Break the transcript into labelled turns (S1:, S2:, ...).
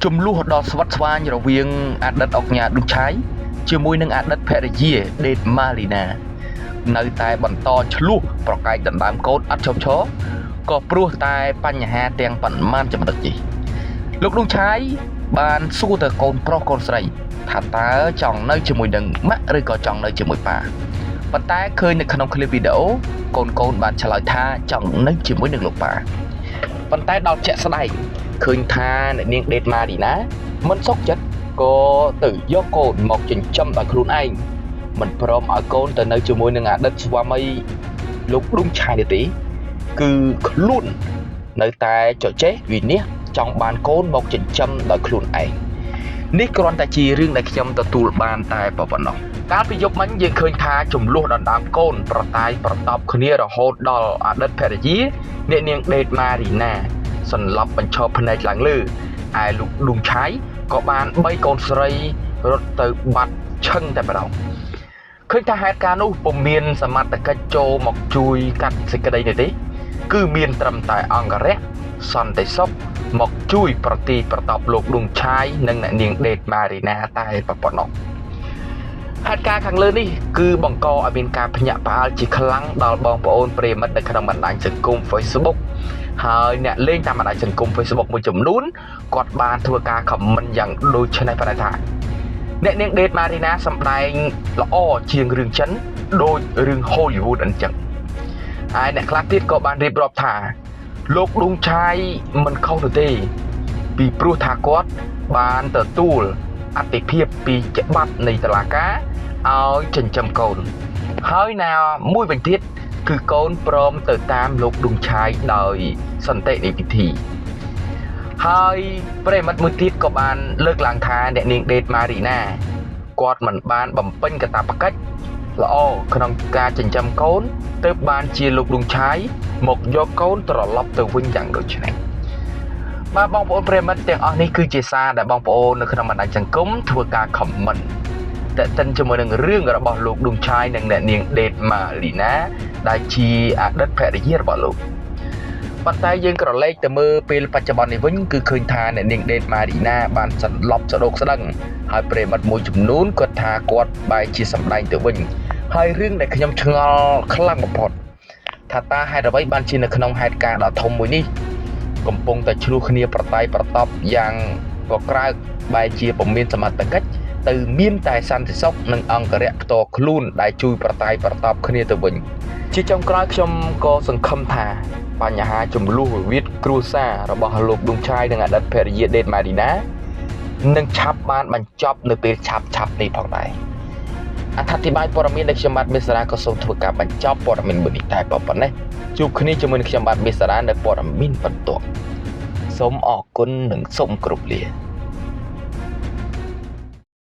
S1: ជំលោះដ៏ស្វិតស្វាញរវាងអតីតអង្គការឌុចឆៃជាមួយនឹងអតីតភរិយាដេតម៉ាលីណានៅតែបន្តឆ្លោះប្រកែកដណ្ដើមកូនអត់ឈប់ឈរក៏ព្រោះតែបញ្ហាទាំងប៉ុន្មានចំណុចនេះលោកឌុចឆៃបានសួរទៅកូនប្រុសកូនស្រីថាតើចង់នៅជាមួយនឹងម៉ាក់ឬក៏ចង់នៅជាមួយប៉ាប៉ុន្តែឃើញនៅក្នុងឃ្លីបវីដេអូកូនបានឆ្លើយថាចង់នៅជាមួយនឹងលោកប៉ាប៉ុន្តែដល់ជាក់ស្ដែងឃើញថាអ្នកនាងដេតម៉ាលីណាមិនសុខចិត្តក៏ទៅយកកូនមកចិញ្ចឹមដោយខ្លួនឯងមិនព្រមឲ្យកូនទៅនៅជាមួយនឹងអតីតស្វាមីលោកឌុចឆៃទេគឺខ្លួននៅតែចចេះវិនិច្ឆ័យចង់បានកូនមកចិញ្ចឹមដោយខ្លួនឯងនេះគ្រាន់តែជារឿងដែលខ្ញុំទទួលបានតែប៉ុណ្ណោះកាលពីយប់មិញយើងឃើញថាចំនួនដណ្ដើមកូនប្រតាយប្រតប់គ្នារហូតដល់អតីតភរិយាអ្នកនាងដេតម៉ារីណាសន្លប់បញ្ឈប់ភ្នែកឡើងលើឯលោកឌុចឆៃក៏បាន3កូនស្រីរត់ទៅបាត់ឈឹងតែម្ដងឃើញថាហេតុការណ៍នោះពុំមានសមត្ថកិច្ចចូលមកជួយកាត់សេចក្តីនេះទេគឺមានត្រឹមតែអង្គរៈសន្តិសុខមកជួយប្រទីប្រតប់លោកឌុចឆៃនិងអ្នកនាងដេតម៉ារីណាតែប៉ុណ្ណោះហេតុការណ៍ខាងលើនេះគឺបង្កឲ្យមានការភ្ញាក់ផ្អើលជាខ្លាំងដល់បងប្អូនប្រិយមិត្តនៅក្នុងបណ្ដាញសង្គម Facebook ហើយអ្នកលេងតាមបណ្ដាញសង្គម Facebook មួយចំនួនគាត់បានធ្វើការខមមិនយ៉ាងដូចនេះប្រហែលថាអ្នកនាងដេតម៉ារីណាសម្ដែងល្អជាងរឿងចិនដូចរឿង Hollywood អញ្ចឹងហើយអ្នកខ្លះទៀតក៏បានរៀបរាប់ថាលោកឌុចឆៃមិនខុសទេពីព្រោះថាគាត់បានទទួលអតិភិបពីច្បាប់នៃតុលាការឲ្យចិញ្ចឹមកូនហើយណាមួយវិញទៀតគឺកូនព្រមទៅតាមលោកឌុចឆៃដោយសន្តិនិវិធីហើយប្រិមិត្តមួយទៀតក៏បានលើកឡើងថាអ្នកនាងដេតម៉ារីណាគាត់មិនបានបំពេញកាតព្វកិច្ចល្អក្នុងការចិញ្ចឹមកូនទើបបានជាលោកឌុចឆៃមកយកកូនត្រឡប់ទៅវិញយ៉ាងដូចនេះបាទបងប្អូនប្រិមិត្តទាំងអស់នេះគឺជាសារដែលបងប្អូននៅក្នុងបណ្ដាញសង្គមធ្វើការខមមិនតែតិនជាមួយនឹងរឿងរបស់លោកឌុចឆៃនិងអ្នកនាងដេតម៉ាលីណាដែលជាអតីតភរិយារបស់លោកប៉ុន្តែយើងក្រឡេកទៅមើលពេលបច្ចុប្បន្ននេះវិញគឺឃើញថាអ្នកនាងដេតម៉ារីណាបានសន្លប់ស្ដោកស្ដឹងហើយប្រិមិត្តមួយចំនួនគាត់ថាគាត់បែរជាសម្ដែងទៅវិញហើយរឿងដែលខ្ញុំឆ្ងល់ខ្លាំងបំផុតថាតើហេតុអ្វីបានជានៅក្នុងហេតុការណ៍ដ៏ធំមួយនេះកំពុងតែឆ្លោះគ្នាប្រតាយប្រតប់យ៉ាងកក្រើកបែរជាពុំមានសមត្ថកិច្ចទៅមានតែសន្តិសុខនិងអង្គរៈផ្ទាល់ខ្លួនដែលជួយប្រតាយប្រតប់គ្នាទៅវិញជាចុងក្រោយខ្ញុំក៏សង្ឃឹមថាបញ្ហាចំនួនវិវាទគ្រួសាររបស់លោកឌុចឆៃនិងអតីតភរិយាដេតម៉ារីណានឹងឆាប់បានបញ្ចប់នៅពេលឆាប់នេះផងដែរអត្ថាធិប្បាយព័ត៌មានដែលខ្ញុំបាទមេសារាក៏សូមធ្វើការបញ្ចប់ព័ត៌មានមួយនេះតែប៉ុណ្ណេះជួបគ្នាជាមួយនឹងខ្ញុំបាទមេសារានៅព័ត៌មានបន្ទាប់សូមអរគុណនិងសូមគោរពលា